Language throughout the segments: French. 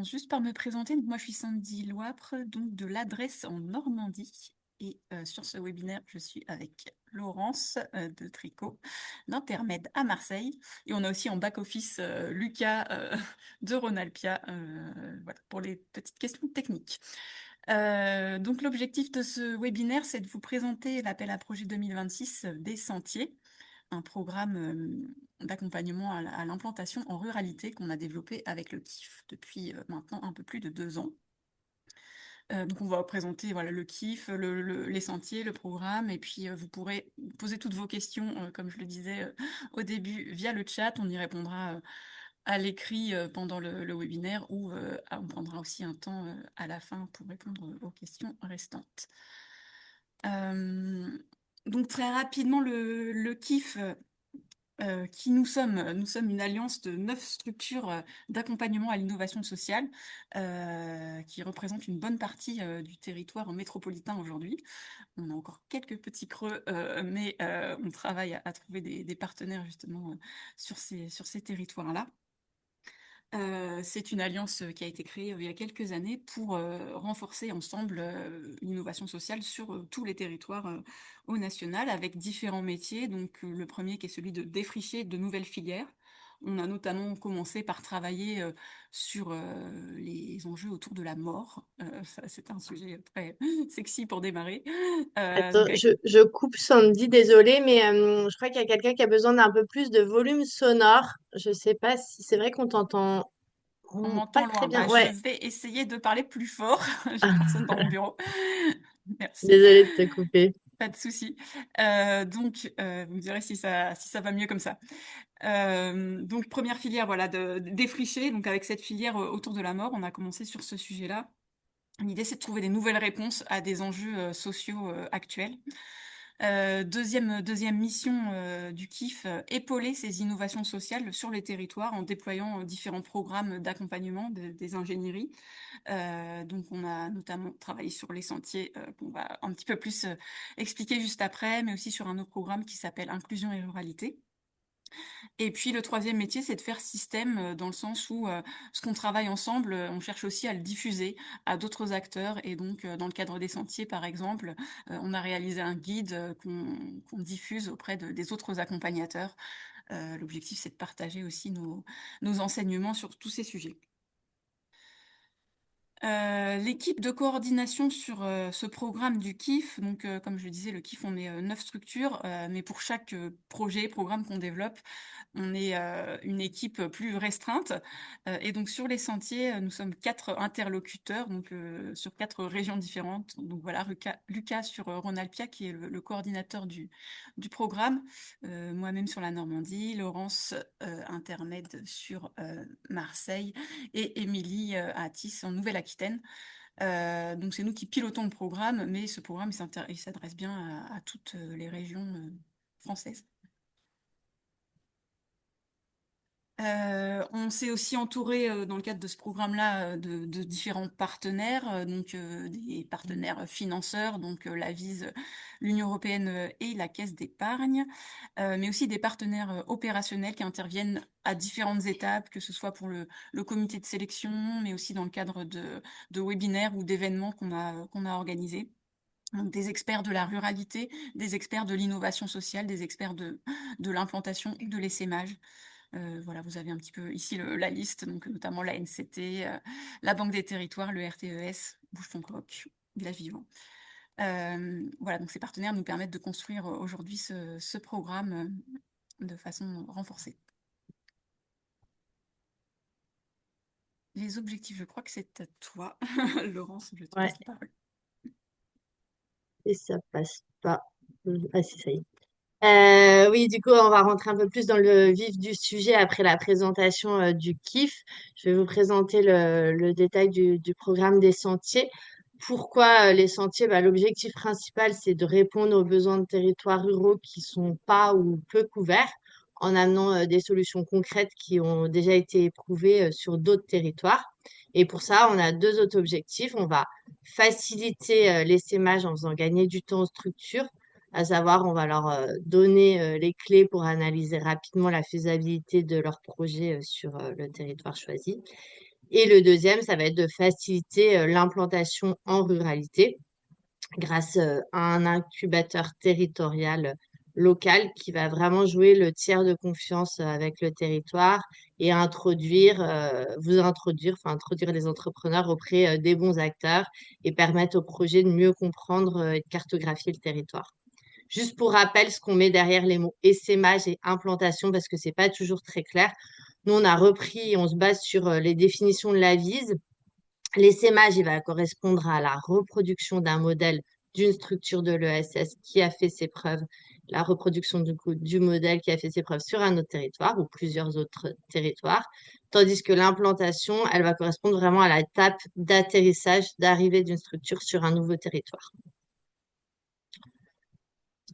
commence juste par me présenter. Donc, moi, je suis Sandy Loapre, donc de l'adresse en Normandie. Et sur ce webinaire, je suis avec Laurence de Tricot, d'Intermed à Marseille. Et on a aussi en back-office Lucas de Ronalpia, voilà, pour les petites questions techniques. Donc l'objectif de ce webinaire, c'est de vous présenter l'appel à projet 2026 des Sentiers, un programme d'accompagnement à l'implantation en ruralité qu'on a développé avec le KIF depuis maintenant un peu plus de 2 ans. Donc on va présenter voilà, le KIF, les sentiers, le programme, et puis vous pourrez poser toutes vos questions, comme je le disais au début, via le chat. On y répondra à l'écrit pendant le webinaire ou on prendra aussi un temps à la fin pour répondre aux questions restantes. Donc très rapidement, le KIF, qui nous sommes. Nous sommes une alliance de 9 structures d'accompagnement à l'innovation sociale qui représentent une bonne partie du territoire métropolitain aujourd'hui. On a encore quelques petits creux, mais on travaille à trouver des partenaires justement sur ces territoires-là. C'est une alliance qui a été créée il y a quelques années pour renforcer ensemble l'innovation sociale sur tous les territoires au national avec différents métiers. Donc le premier qui est celui de défricher de nouvelles filières. On a notamment commencé par travailler sur les enjeux autour de la mort. Ça, c'est un sujet très sexy pour démarrer. Attends, Donc je coupe Sandy, désolée, mais je crois qu'il y a quelqu'un qui a besoin d'un peu plus de volume sonore. Je sais pas si c'est vrai qu'on t'entend on pas m'entend très loin. bien. Bah, je Ouais, vais essayer de parler plus fort. J'ai personne dans mon bureau. Merci. désolée de te couper. Pas de souci. Donc, vous me direz si ça va mieux comme ça. Donc, première filière, voilà, de défricher. Donc, avec cette filière autour de la mort, on a commencé sur ce sujet-là. L'idée, c'est de trouver des nouvelles réponses à des enjeux sociaux actuels. Deuxième mission du KIF, épauler ces innovations sociales sur les territoires en déployant différents programmes d'accompagnement des ingénieries. Donc on a notamment travaillé sur les sentiers qu'on va un petit peu plus expliquer juste après, mais aussi sur un autre programme qui s'appelle Inclusion et ruralité. Et puis le troisième métier, c'est de faire système dans le sens où ce qu'on travaille ensemble, on cherche aussi à le diffuser à d'autres acteurs. Et donc dans le cadre des sentiers, par exemple, on a réalisé un guide qu'on diffuse auprès des autres accompagnateurs. L'objectif, c'est de partager aussi nos enseignements sur tous ces sujets. L'équipe de coordination sur ce programme du KIF, donc comme je le disais, le KIF, on est 9 structures, mais pour chaque projet, programme qu'on développe, on est une équipe plus restreinte. Et donc sur les sentiers, nous sommes 4 interlocuteurs, donc sur 4 régions différentes. Donc voilà, Lucas sur Rhône-Alpia, qui est le coordinateur du programme, moi-même sur la Normandie, Laurence intermède sur Marseille et Émilie à Athis en Nouvelle-Aquitaine. Donc c'est nous qui pilotons le programme, mais ce programme il s'adresse bien à toutes les régions françaises. On s'est aussi entouré dans le cadre de ce programme-là de différents partenaires, donc des partenaires financeurs, donc la Vise, l'Union européenne et la Caisse d'épargne, mais aussi des partenaires opérationnels qui interviennent à différentes étapes, que ce soit pour le comité de sélection, mais aussi dans le cadre de webinaires ou d'événements qu'on a organisés. Donc des experts de la ruralité, des experts de l'innovation sociale, des experts de l'implantation et de l'essaimage. Voilà, vous avez un petit peu ici la liste, donc notamment la NCT, la Banque des Territoires, le RTES, Bouge ton coq, Village Vivant. Voilà, donc ces partenaires nous permettent de construire aujourd'hui ce programme de façon renforcée. Les objectifs, je crois que c'est à toi, Laurence, je te Ouais, passe la parole. et ça passe pas. Ah si, ça y est. Oui, du coup, on va rentrer un peu plus dans le vif du sujet après la présentation du KIF. Je vais vous présenter le détail du programme des sentiers. Pourquoi les sentiers? Bah, l'objectif principal, c'est de répondre aux besoins de territoires ruraux qui sont pas ou peu couverts en amenant des solutions concrètes qui ont déjà été éprouvées sur d'autres territoires. Et pour ça, on a deux autres objectifs. On va faciliter l'essaimage en faisant gagner du temps aux structures, à savoir, on va leur donner les clés pour analyser rapidement la faisabilité de leur projet sur le territoire choisi. Et le deuxième, ça va être de faciliter l'implantation en ruralité grâce à un incubateur territorial local qui va vraiment jouer le tiers de confiance avec le territoire et enfin introduire les entrepreneurs auprès des bons acteurs et permettre au projet de mieux comprendre et de cartographier le territoire. Juste pour rappel, ce qu'on met derrière les mots essaimage et implantation, parce que c'est pas toujours très clair. Nous, on a repris, on se base sur les définitions de la VISE. L'essaimage, il va correspondre à la reproduction d'un modèle d'une structure de l'ESS qui a fait ses preuves, la reproduction du modèle qui a fait ses preuves sur un autre territoire ou plusieurs autres territoires, tandis que l'implantation, elle va correspondre vraiment à l'étape d'atterrissage, d'arrivée d'une structure sur un nouveau territoire.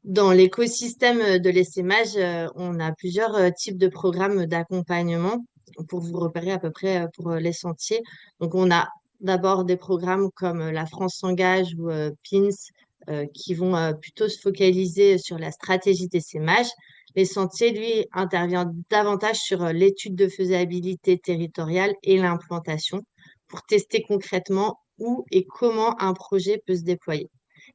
Dans l'écosystème de l'essaimage, on a plusieurs types de programmes d'accompagnement pour vous repérer à peu près pour les sentiers. Donc, on a d'abord des programmes comme La France s'engage ou PINS qui vont plutôt se focaliser sur la stratégie d'essaimage. Les sentiers, lui, intervient davantage sur l'étude de faisabilité territoriale et l'implantation pour tester concrètement où et comment un projet peut se déployer.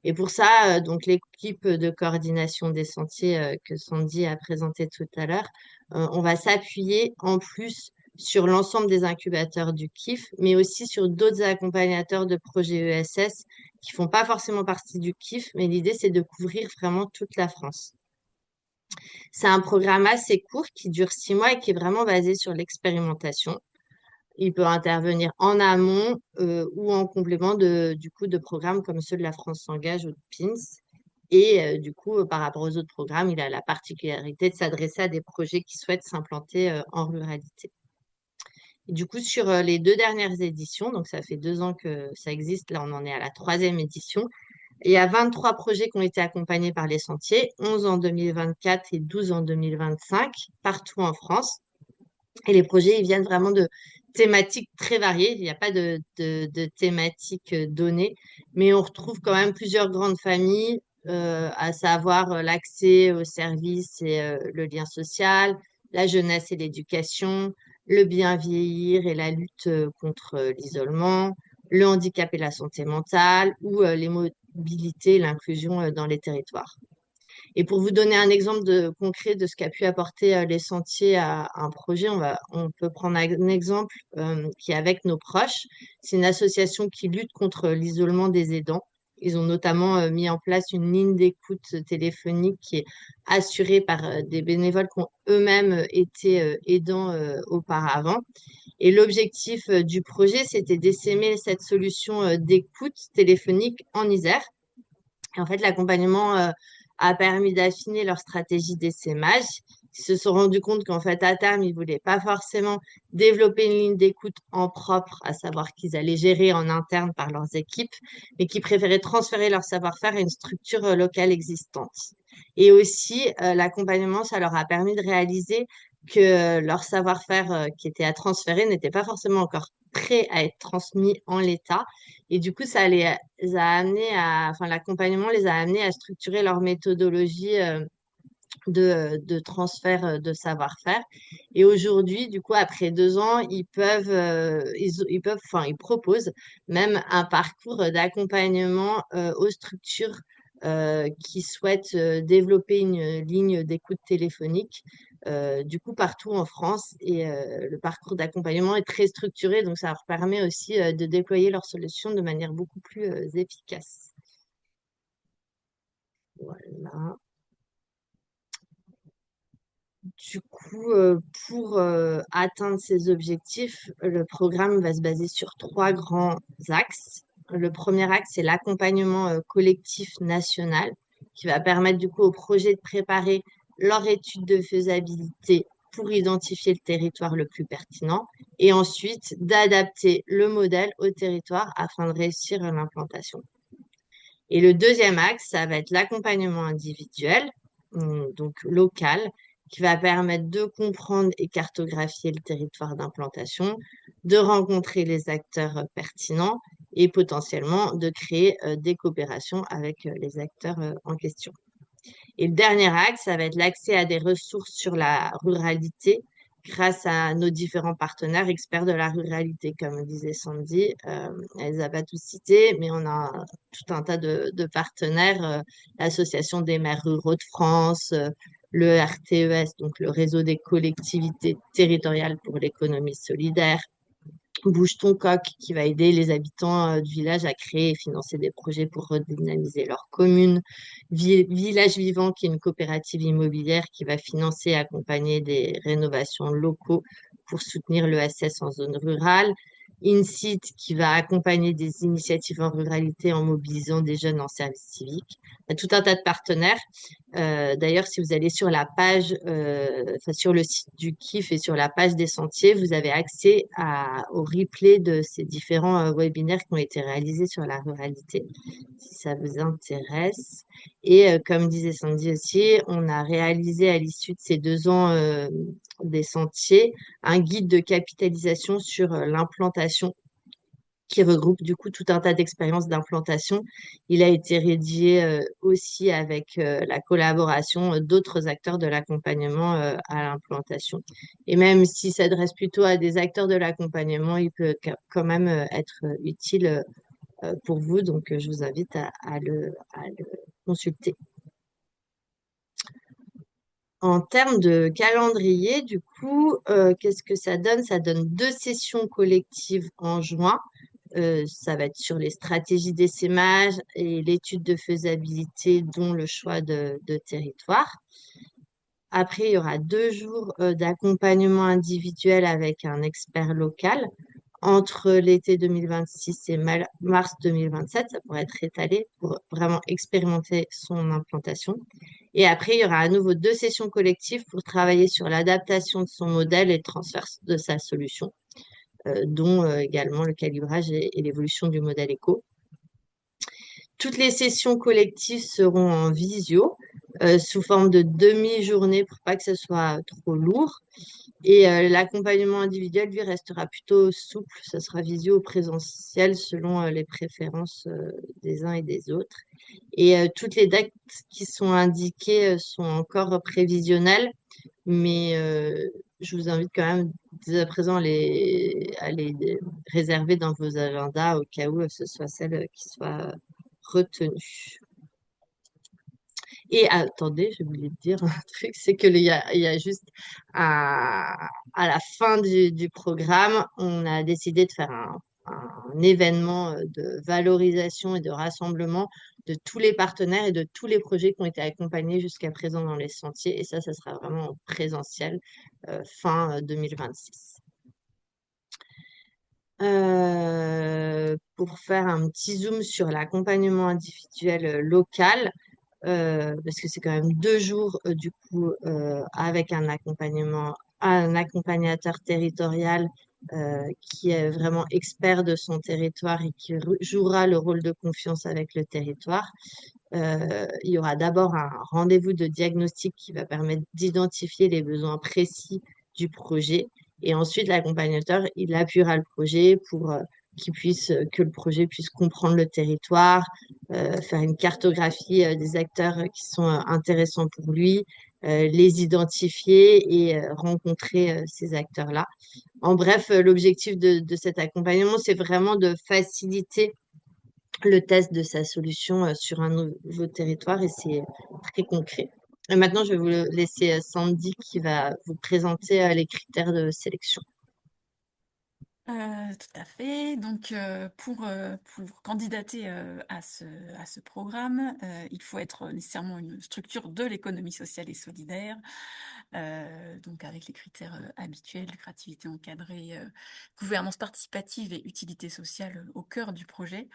Et pour ça, donc l'équipe de coordination des sentiers que Sandy a présenté tout à l'heure, on va s'appuyer en plus sur l'ensemble des incubateurs du KIF, mais aussi sur d'autres accompagnateurs de projets ESS qui font pas forcément partie du KIF, mais l'idée, c'est de couvrir vraiment toute la France. C'est un programme assez court qui dure 6 mois et qui est vraiment basé sur l'expérimentation. Il peut intervenir en amont ou en complément du coup, de programmes comme ceux de la France s'engage ou de PINS. Et du coup, par rapport aux autres programmes, il a la particularité de s'adresser à des projets qui souhaitent s'implanter en ruralité. Et du coup, sur les 2 dernières éditions, donc ça fait 2 ans que ça existe, là on en est à la 3e édition, il y a 23 projets qui ont été accompagnés par les sentiers, 11 en 2024 et 12 en 2025, partout en France. Et les projets, ils viennent vraiment de thématiques très variées. Il n'y a pas de thématiques données, mais on retrouve quand même plusieurs grandes familles, à savoir l'accès aux services et le lien social, la jeunesse et l'éducation, le bien vieillir et la lutte contre l'isolement, le handicap et la santé mentale, ou les mobilités et l'inclusion dans les territoires. Et pour vous donner un exemple concret de ce qu'a pu apporter les sentiers à un projet, on peut prendre un exemple qui est avec nos proches. C'est une association qui lutte contre l'isolement des aidants. Ils ont notamment mis en place une ligne d'écoute téléphonique qui est assurée par des bénévoles qui ont eux-mêmes été aidants auparavant. Et l'objectif du projet, c'était d'essaimer cette solution d'écoute téléphonique en Isère. Et en fait, l'accompagnement a permis d'affiner leur stratégie d'essaimage. Ils se sont rendus compte qu'en fait, à terme, ils voulaient pas forcément développer une ligne d'écoute en propre, à savoir qu'ils allaient gérer en interne par leurs équipes, mais qu'ils préféraient transférer leur savoir-faire à une structure locale existante. Et aussi, l'accompagnement, ça leur a permis de réaliser que leur savoir-faire qui était à transférer n'était pas forcément encore prêt à être transmis en l'état. Et du coup, les a amenés enfin, l'accompagnement les a amenés à structurer leur méthodologie de transfert de savoir-faire. Et aujourd'hui, du coup, après 2 ans, enfin, ils proposent même un parcours d'accompagnement aux structures qui souhaitent développer une ligne d'écoute téléphonique. Du coup, partout en France, et le parcours d'accompagnement est très structuré, donc ça leur permet aussi de déployer leurs solutions de manière beaucoup plus efficace. Voilà. Du coup, pour atteindre ces objectifs, le programme va se baser sur 3 grands axes. Le premier axe, c'est l'accompagnement collectif national qui va permettre du coup aux projets de préparer leur étude de faisabilité pour identifier le territoire le plus pertinent et ensuite d'adapter le modèle au territoire afin de réussir l'implantation. Et le deuxième axe, ça va être l'accompagnement individuel, donc local, qui va permettre de comprendre et cartographier le territoire d'implantation, de rencontrer les acteurs pertinents et potentiellement de créer des coopérations avec les acteurs en question. Et le dernier axe, ça va être l'accès à des ressources sur la ruralité grâce à nos différents partenaires experts de la ruralité, comme disait Sandy. Elle les a pas tous cités, mais on a tout un tas de partenaires, l'Association des maires ruraux de France, le RTES, donc le réseau des collectivités territoriales pour l'économie solidaire, Bouge ton coq, qui va aider les habitants du village à créer et financer des projets pour redynamiser leur commune. Village Vivant, qui est une coopérative immobilière qui va financer et accompagner des rénovations locaux pour soutenir l'ESS en zone rurale. InSite, qui va accompagner des initiatives en ruralité en mobilisant des jeunes en service civique. Il y a tout un tas de partenaires. D'ailleurs, si vous allez sur la page, enfin, sur le site du KIF et sur la page des sentiers, vous avez accès au replay de ces différents webinaires qui ont été réalisés sur la ruralité, si ça vous intéresse. Et comme disait Sandy aussi, on a réalisé à l'issue de ces 2 ans des sentiers un guide de capitalisation sur l'implantation qui regroupe du coup tout un tas d'expériences d'implantation. Il a été rédigé aussi avec la collaboration d'autres acteurs de l'accompagnement à l'implantation. Et même s'il s'adresse plutôt à des acteurs de l'accompagnement, il peut quand même être utile pour vous. Donc, je vous invite à le consulter. En termes de calendrier, du coup, qu'est-ce que ça donne? Ça donne 2 sessions collectives en juin. Ça va être sur les stratégies d'essaimage et l'étude de faisabilité, dont le choix de territoire. Après, il y aura 2 jours d'accompagnement individuel avec un expert local. Entre l'été 2026 et mars 2027, ça pourrait être étalé pour vraiment expérimenter son implantation. Et après, il y aura à nouveau 2 sessions collectives pour travailler sur l'adaptation de son modèle et le transfert de sa solution, dont également le calibrage et l'évolution du modèle éco. Toutes les sessions collectives seront en visio, sous forme de demi-journée pour pas que ce soit trop lourd. Et l'accompagnement individuel, lui, restera plutôt souple. Ça sera visio ou présentiel selon les préférences des uns et des autres. Et toutes les dates qui sont indiquées sont encore prévisionnelles, mais je vous invite quand même dès à présent à les réserver dans vos agendas au cas où ce soit celle qui soit retenue. Et attendez, j'ai oublié de dire un truc, c'est qu'il y a juste à la fin du programme, on a décidé de faire un événement de valorisation et de rassemblement de tous les partenaires et de tous les projets qui ont été accompagnés jusqu'à présent dans les sentiers. Et ça sera vraiment en présentiel fin 2026. Pour faire un petit zoom sur l'accompagnement individuel local, parce que c'est quand même 2 jours du coup avec un accompagnateur territorial qui est vraiment expert de son territoire et qui jouera le rôle de confiance avec le territoire. Il y aura d'abord un rendez-vous de diagnostic qui va permettre d'identifier les besoins précis du projet. Et ensuite, l'accompagnateur, il appuiera le projet pour que le projet puisse comprendre le territoire, faire une cartographie des acteurs qui sont intéressants pour lui, les identifier et rencontrer ces acteurs-là. En bref, l'objectif de cet accompagnement, c'est vraiment de faciliter le test de sa solution sur un nouveau territoire et c'est très concret. Et maintenant, je vais vous laisser Sandy qui va vous présenter les critères de sélection. Tout à fait. Donc, pour candidater à ce programme, il faut être nécessairement une structure de l'économie sociale et solidaire, donc avec les critères habituels, lucrativité encadrée, gouvernance participative et utilité sociale au cœur du projet.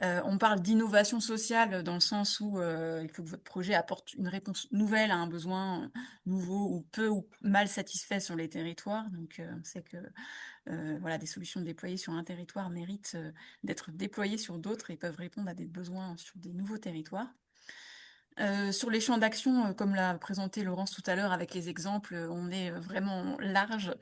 On parle d'innovation sociale dans le sens où il faut que votre projet apporte une réponse nouvelle à un besoin nouveau ou peu ou mal satisfait sur les territoires. Donc, on sait que voilà, des solutions déployées sur un territoire méritent d'être déployées sur d'autres et peuvent répondre à des besoins sur des nouveaux territoires. Sur les champs d'action, comme l'a présenté Laurence tout à l'heure avec les exemples, on est vraiment large.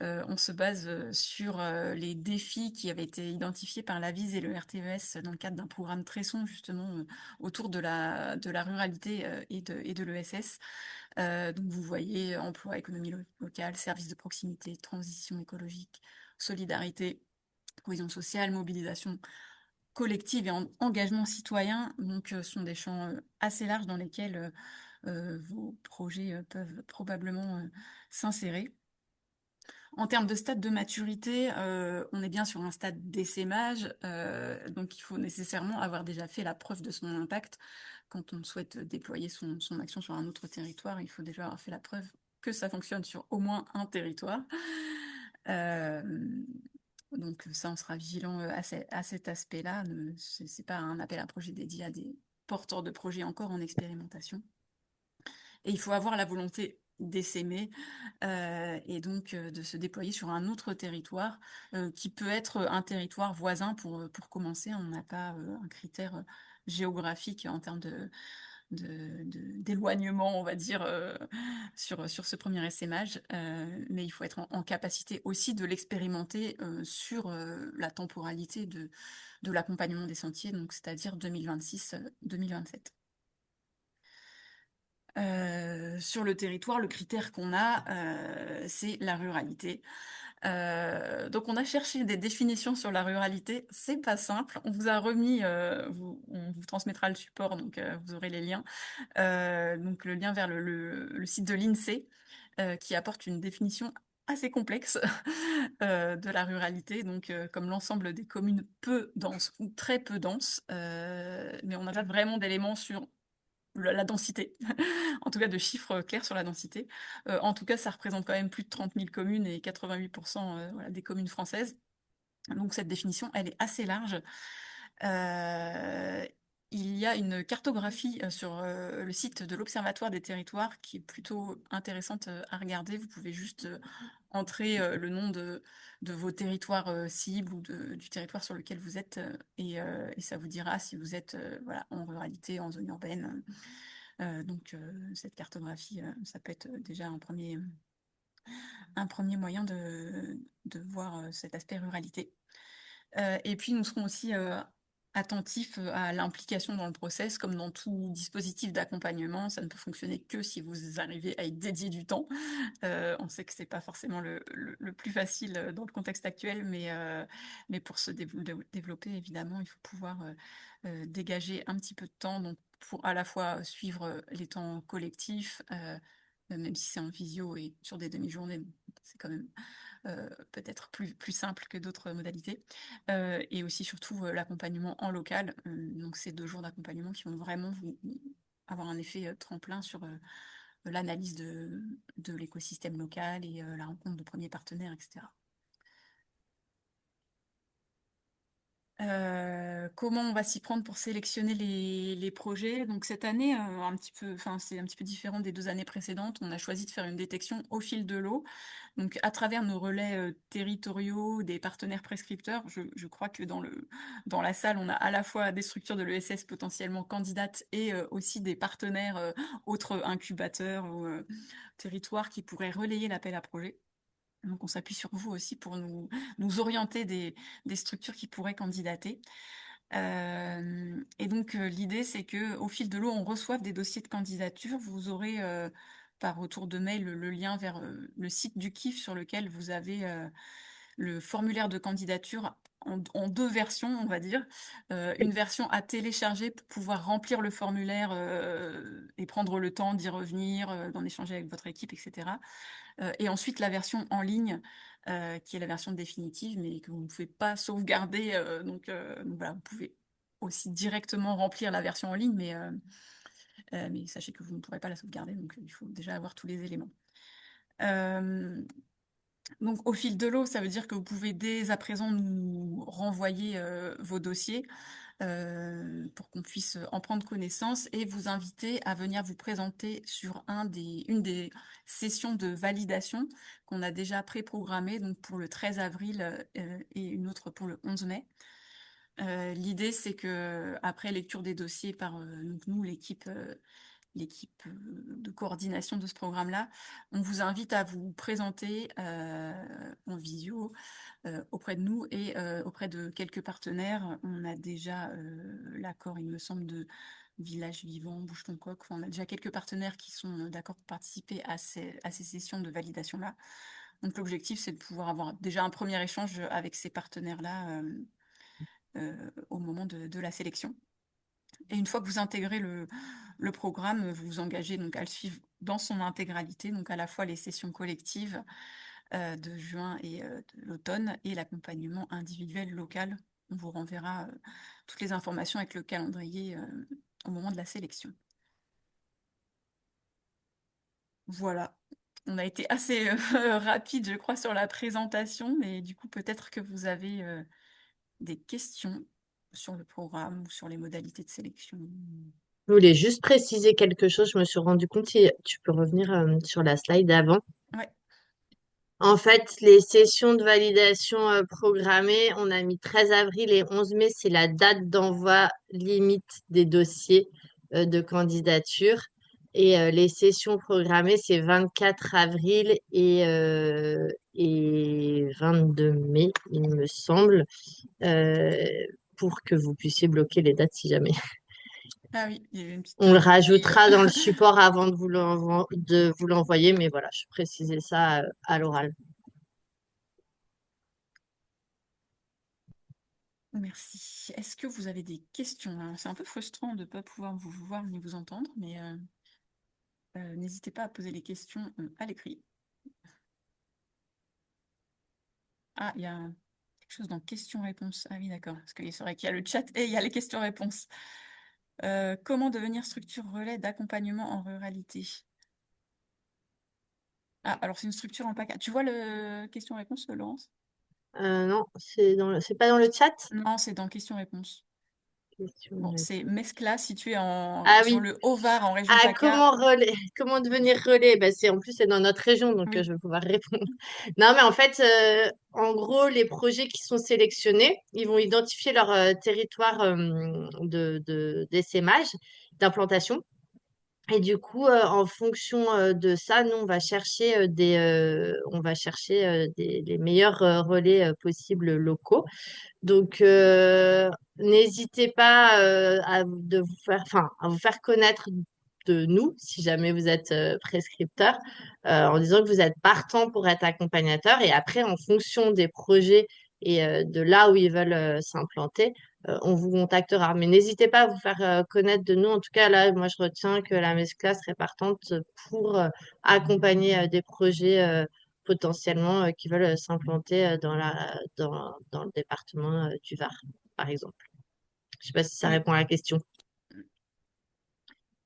On se base sur les défis qui avaient été identifiés par la VIS et le RTES dans le cadre d'un programme Tresson, justement, autour de la ruralité et de l'ESS. Donc vous voyez emploi, économie locale, services de proximité, transition écologique, solidarité, cohésion sociale, mobilisation collective et engagement citoyen. Donc ce sont des champs assez larges dans lesquels vos projets peuvent probablement s'insérer. En termes de stade de maturité, on est bien sur un stade d'essaimage, donc il faut nécessairement avoir déjà fait la preuve de son impact. Quand on souhaite déployer son action sur un autre territoire, il faut déjà avoir fait la preuve que ça fonctionne sur au moins un territoire. Euh, donc ça, on sera vigilant à cet aspect-là. C'est pas un appel à projet dédié à des porteurs de projets encore en expérimentation. Et il faut avoir la volonté d'essaimer et donc de se déployer sur un autre territoire qui peut être un territoire voisin pour commencer. On n'a pas un critère géographique en termes d'éloignement, on va dire, sur ce premier essaimage, mais il faut être en capacité aussi de l'expérimenter sur la temporalité de l'accompagnement des sentiers, donc c'est-à-dire 2026-2027. Sur le territoire, le critère qu'on a, c'est la ruralité. Donc on a cherché des définitions sur la ruralité, c'est pas simple. On vous a remis, on vous transmettra le support, donc vous aurez les liens. Donc le lien vers le site de l'INSEE, qui apporte une définition assez complexe de la ruralité, donc comme l'ensemble des communes peu denses ou très peu denses, mais on n'a pas vraiment d'éléments sur la densité, en tout cas de chiffres clairs sur la densité. En tout cas, ça représente quand même plus de 30 000 communes et 88% voilà, des communes françaises. Donc cette définition, elle est assez large. Euh, il y a une cartographie sur le site de l'Observatoire des territoires qui est plutôt intéressante à regarder. Vous pouvez juste entrer le nom de vos territoires cibles ou du territoire sur lequel vous êtes et ça vous dira si vous êtes voilà, en ruralité, en zone urbaine. Donc cette cartographie, ça peut être déjà un premier moyen de voir cet aspect ruralité. Et puis, nous serons aussi attentifs à l'implication dans le process, comme dans tout dispositif d'accompagnement. Ça ne peut fonctionner que si vous arrivez à y dédier du temps. On sait que c'est pas forcément le plus facile dans le contexte actuel, mais pour se développer, évidemment, il faut pouvoir dégager un petit peu de temps donc pour à la fois suivre les temps collectifs, même si c'est en visio et sur des demi-journées, c'est quand même peut-être plus simple que d'autres modalités. Et aussi surtout l'accompagnement en local. Donc ces 2 jours d'accompagnement qui vont vraiment avoir un effet tremplin sur l'analyse de l'écosystème local et la rencontre de premiers partenaires, etc. Comment on va s'y prendre pour sélectionner les projets? Donc cette année, un petit peu, enfin c'est un petit peu différent des 2 années précédentes. On a choisi de faire une détection au fil de l'eau. Donc à travers nos relais territoriaux, des partenaires prescripteurs, je crois que dans la salle, on a à la fois des structures de l'ESS potentiellement candidates et aussi des partenaires, autres incubateurs ou territoires qui pourraient relayer l'appel à projet. Donc on s'appuie sur vous aussi pour nous orienter des structures qui pourraient candidater. Et donc l'idée c'est que au fil de l'eau, on reçoive des dossiers de candidature. Vous aurez par retour de mail le lien vers le site du KIF sur lequel vous avez le formulaire de candidature en 2 versions, on va dire. Une version à télécharger pour pouvoir remplir le formulaire et prendre le temps d'y revenir, d'en échanger avec votre équipe, etc. Et ensuite la version en ligne, qui est la version définitive, mais que vous ne pouvez pas sauvegarder. Donc voilà, vous pouvez aussi directement remplir la version en ligne, mais sachez que vous ne pourrez pas la sauvegarder, donc il faut déjà avoir tous les éléments. Euh, donc au fil de l'eau, ça veut dire que vous pouvez dès à présent nous renvoyer vos dossiers pour qu'on puisse en prendre connaissance et vous inviter à venir vous présenter sur une des sessions de validation qu'on a déjà pré-programmées, donc pour le 13 avril et une autre pour le 11 mai. L'idée, c'est que après lecture des dossiers par donc nous, l'équipe de coordination de ce programme-là, on vous invite à vous présenter en visio auprès de nous et auprès de quelques partenaires. On a déjà l'accord, il me semble, Village Vivant, Bouge ton coq. Enfin, on a déjà quelques partenaires qui sont d'accord pour participer à ces sessions de validation-là. Donc l'objectif, c'est de pouvoir avoir déjà un premier échange avec ces partenaires-là au moment de la sélection. Et une fois que vous intégrez le programme, vous vous engagez donc à le suivre dans son intégralité, donc à la fois les sessions collectives de juin et de l'automne et l'accompagnement individuel local. On vous renverra toutes les informations avec le calendrier au moment de la sélection. Voilà. On a été assez rapide, je crois, sur la présentation, mais du coup, peut-être que vous avez des questions sur le programme ou sur les modalités de sélection. Je voulais juste préciser quelque chose. Je me suis rendu compte, si tu peux revenir sur la slide d'avant. Ouais. En fait, les sessions de validation programmées, on a mis 13 avril et 11 mai, c'est la date d'envoi limite des dossiers de candidature. Et les sessions programmées, c'est 24 avril et 22 mai, il me semble, euh, pour que vous puissiez bloquer les dates si jamais. Ah oui, il y a eu une petite On le donnée. rajoutera dans le support avant de vous l'envoyer, mais voilà, je précisais ça à l'oral. Merci. Est-ce que vous avez des questions, hein? C'est un peu frustrant de ne pas pouvoir vous voir ni vous entendre, mais n'hésitez pas à poser les questions à l'écrit. Ah, il y a quelque chose dans questions-réponses. Ah oui, d'accord. Parce que c'est vrai qu'il y a le chat et il y a les questions-réponses. Comment devenir structure relais d'accompagnement en ruralité? Ah, alors c'est une structure en PACA. Tu vois le question-réponse, Laurence? Non, c'est pas dans le chat? Non, c'est dans questions-réponses. Bon, c'est Question-réponse. Mescla, situé Ah sur oui. le Haut-Var, en région Ah, PACA. comment devenir relais? Bah, en plus, c'est dans notre région, donc Oui. je vais pouvoir répondre. Non, mais en fait, en gros, les projets qui sont sélectionnés, ils vont identifier leur territoire d'essaimage, d'implantation. Et du coup, en fonction de ça, nous, on va chercher les meilleurs relais possibles locaux. Donc, n'hésitez pas à vous faire connaître de nous, si jamais vous êtes prescripteur, en disant que vous êtes partant pour être accompagnateur. Et après, en fonction des projets et de là où ils veulent s'implanter, on vous contactera. Mais n'hésitez pas à vous faire connaître de nous. En tout cas, là, moi, je retiens que la MESCLA serait partante pour accompagner des projets potentiellement qui veulent s'implanter dans le département du Var, par exemple. Je sais pas si ça Oui. répond à la question.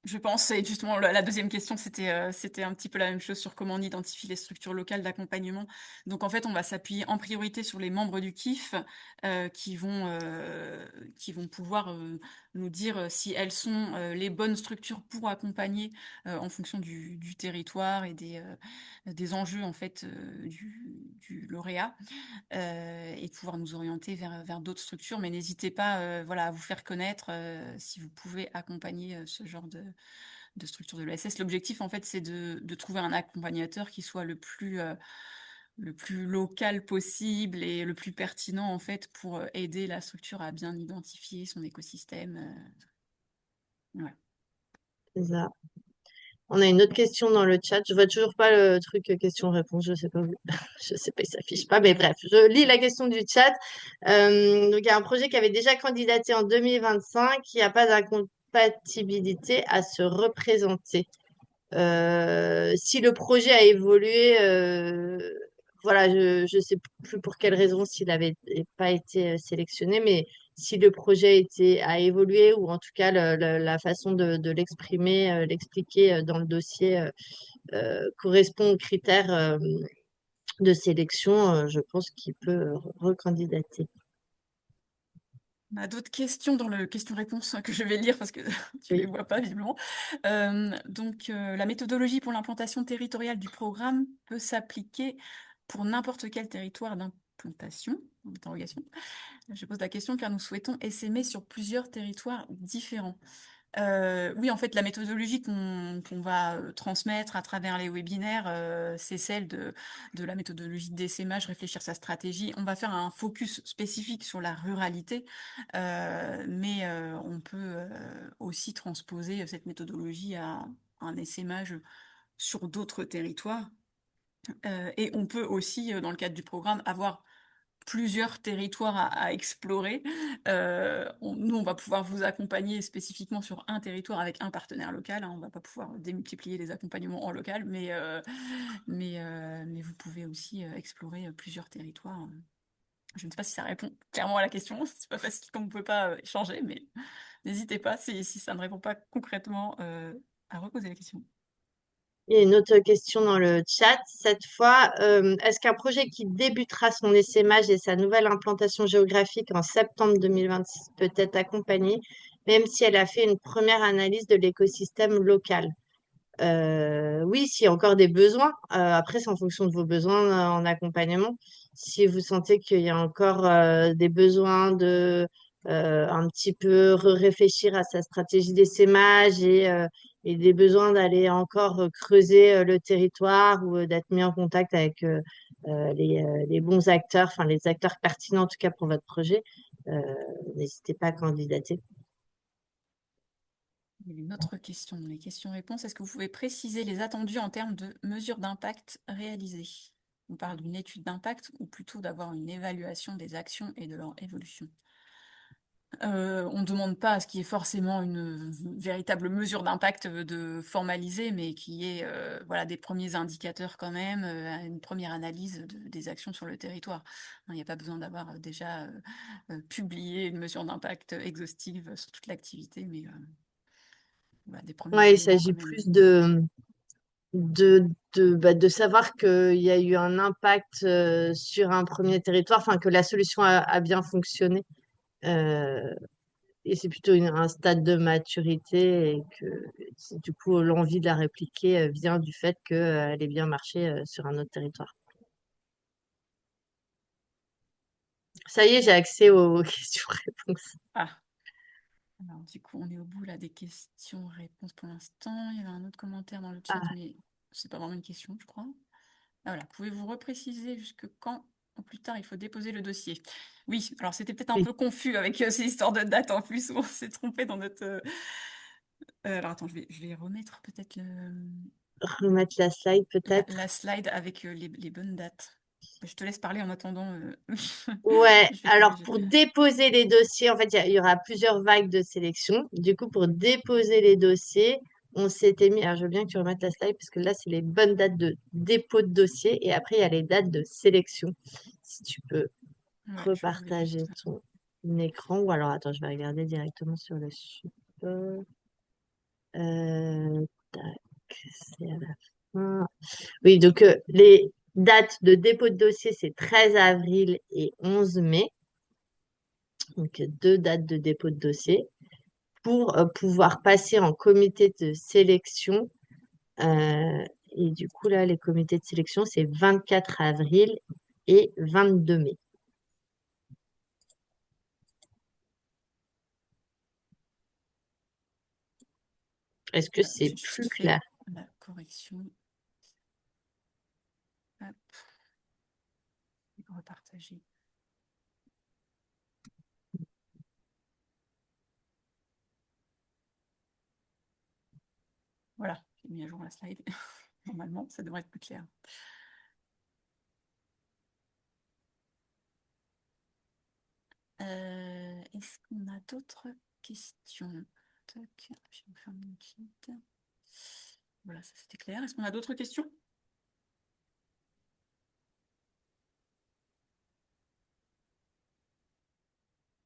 Je pense, et justement, la deuxième question, c'était un petit peu la même chose sur comment on identifie les structures locales d'accompagnement. Donc, en fait, on va s'appuyer en priorité sur les membres du KIF qui vont pouvoir nous dire si elles sont les bonnes structures pour accompagner en fonction du territoire et des enjeux, en fait, du lauréat et de pouvoir nous orienter vers d'autres structures. Mais n'hésitez pas voilà, à vous faire connaître si vous pouvez accompagner ce genre de structure de l'ESS. L'objectif, en fait, c'est de trouver un accompagnateur qui soit le plus local possible et le plus pertinent, en fait, pour aider la structure à bien identifier son écosystème. Ouais. C'est ça. On a une autre question dans le chat. Je vois toujours pas le truc question-réponse. Je sais pas où. Je sais pas, il s'affiche pas. Mais bref, je lis la question du chat. Donc, il y a un projet qui avait déjà candidaté en 2025. Il n'y a pas d'incompatibilité à se représenter. Si le projet a évolué, voilà, je sais plus pour quelle raison s'il avait pas été sélectionné, mais si le projet a évolué ou en tout cas la façon de l'exprimer, l'expliquer dans le dossier correspond aux critères de sélection, je pense qu'il peut recandidater. On a d'autres questions dans le question-réponse que je vais lire parce que tu les Oui, vois pas visiblement. La méthodologie pour l'implantation territoriale du programme peut s'appliquer pour n'importe quel territoire d'implantation. Interrogation. Je pose la question car nous souhaitons essaimer sur plusieurs territoires différents. Oui, en fait, la méthodologie qu'on va transmettre à travers les webinaires, c'est celle de la méthodologie d'essaimage, réfléchir sa stratégie. On va faire un focus spécifique sur la ruralité, mais on peut aussi transposer cette méthodologie à un essaimage sur d'autres territoires. Et on peut aussi, dans le cadre du programme, avoir plusieurs territoires à explorer. Nous, on va pouvoir vous accompagner spécifiquement sur un territoire avec un partenaire local, hein. On ne va pas pouvoir démultiplier les accompagnements en local, mais vous pouvez aussi explorer plusieurs territoires. Je ne sais pas si ça répond clairement à la question. C'est pas facile comme on ne peut pas échanger, mais n'hésitez pas si ça ne répond pas concrètement à reposer la question. Il y a une autre question dans le chat. Cette fois, est-ce qu'un projet qui débutera son essaimage et sa nouvelle implantation géographique en septembre 2026 peut être accompagné, même si elle a fait une première analyse de l'écosystème local? Oui, s'il y a encore des besoins. Après, c'est en fonction de vos besoins en accompagnement. Si vous sentez qu'il y a encore des besoins de un petit peu réfléchir à sa stratégie d'essaimage et des besoins d'aller encore creuser le territoire ou d'être mis en contact avec les bons acteurs, enfin les acteurs pertinents en tout cas pour votre projet, euh, n'hésitez pas à candidater. Il y a une autre question, les questions-réponses. Est-ce que vous pouvez préciser les attendus en termes de mesures d'impact réalisées? On parle d'une étude d'impact ou plutôt d'avoir une évaluation des actions et de leur évolution? On ne demande pas à ce qu'il y ait forcément une véritable mesure d'impact de formaliser, mais qu'il y ait voilà, des premiers indicateurs quand même, une première analyse des actions sur le territoire. Il n'y a pas besoin d'avoir déjà publié une mesure d'impact exhaustive sur toute l'activité, mais voilà, des premiers Ouais, il éléments s'agit quand même. plus de savoir qu'il y a eu un impact sur un premier territoire, enfin que la solution a bien fonctionné. Euh, et c'est plutôt un stade de maturité et que du coup l'envie de la répliquer vient du fait qu'elle ait bien marché sur un autre territoire. Ça y est, j'ai accès aux questions-réponses. Ah, alors du coup, on est au bout là des questions-réponses pour l'instant. Il y avait un autre commentaire dans le chat, Ah, mais c'est pas vraiment une question, je crois. Ah, voilà, pouvez-vous repréciser jusque quand au plus tard il faut déposer le dossier? Oui, alors c'était peut-être un oui, peu confus avec ces histoires de date en plus, où on s'est trompé dans notre. Alors attends, je vais remettre peut-être remettre la slide la peut-être. slide avec les bonnes dates. Je te laisse parler en attendant. Ouais, Je vais alors corriger. pour déposer les dossiers, en fait, il y aura plusieurs vagues de sélection. Du coup, pour déposer les dossiers, on s'était mis, alors je veux bien que tu remettes la slide, parce que là, c'est les bonnes dates de dépôt de dossier, et après, il y a les dates de sélection. Si tu peux Ouais, je voulais repartager juste. ton écran, ou alors, attends, je vais regarder directement sur le support. Tac, c'est à la fin. Oui, donc les dates de dépôt de dossier, c'est 13 avril et 11 mai. Donc, deux dates de dépôt de dossier pour pouvoir passer en comité de sélection. Euh, et du coup, là, les comités de sélection, c'est 24 avril et 22 mai. Est-ce que Voilà, c'est j'ai juste plus fait clair? la correction. Hop, repartager. Voilà, j'ai mis à jour la slide. Normalement, ça devrait être plus clair. Est-ce qu'on a d'autres questions? Tac, je vais me faire une petite. Voilà, ça c'était clair. Est-ce qu'on a d'autres questions?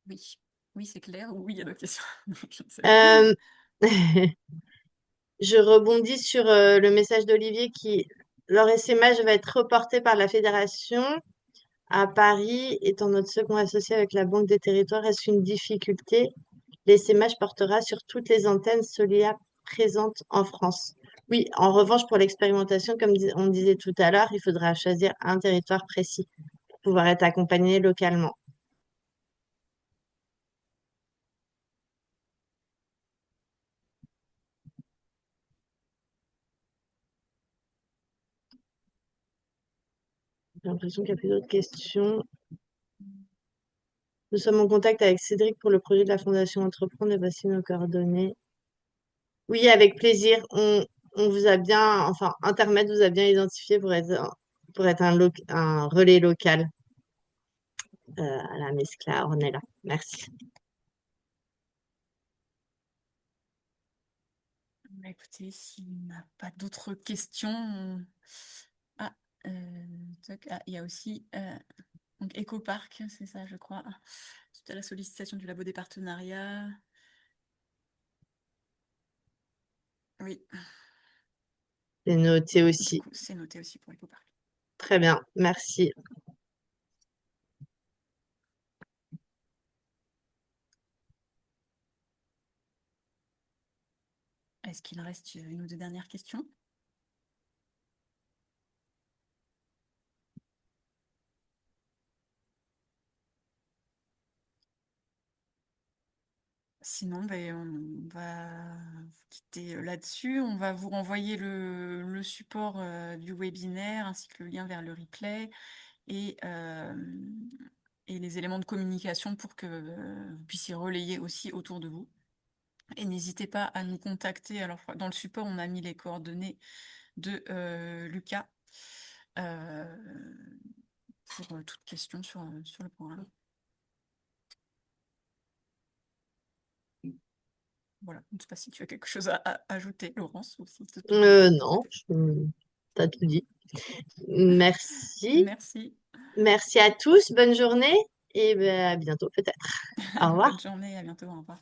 Oui, oui, c'est clair. Oui, il y a d'autres questions. Je ne sais pas. Euh, je rebondis sur le message d'Olivier qui, leur essaimage va être reporté par la fédération à Paris, étant notre second associé avec la Banque des Territoires. Est-ce une difficulté? L'essaimage portera sur toutes les antennes Solia présentes en France. Oui, en revanche, pour l'expérimentation, comme on disait tout à l'heure, il faudra choisir un territoire précis pour pouvoir être accompagné localement. J'ai l'impression qu'il n'y a plus d'autres questions. Nous sommes en contact avec Cédric pour le projet de la Fondation Entreprendre et voici nos coordonnées. Oui, avec plaisir. On vous a bien, enfin, Intermed vous a bien identifié pour être un relais local à la Mescla Ornella. Merci. Bah, écoutez, s'il n'a pas d'autres questions, ah, il y a aussi donc Ecopark, c'est ça, je crois. Suite à la sollicitation du labo des partenariats. Oui, C'est noté du aussi. coup, c'est noté aussi pour Ecopark. Très bien, merci. Est-ce qu'il reste une ou deux dernières questions? Sinon, ben, on va vous quitter là-dessus. On va vous renvoyer le support du webinaire ainsi que le lien vers le replay et, euh, et les éléments de communication pour que vous puissiez relayer aussi autour de vous. Et n'hésitez pas à nous contacter. Alors, dans le support, on a mis les coordonnées de Lucas euh, pour toute question sur le programme. Voilà, je ne sais pas si tu as quelque chose à ajouter, Laurence, ou si tout est clair. Non, t'as tout dit. Merci. Merci. Merci à tous. Bonne journée et ben, à bientôt peut-être. Au revoir. Bonne journée, à bientôt, au revoir.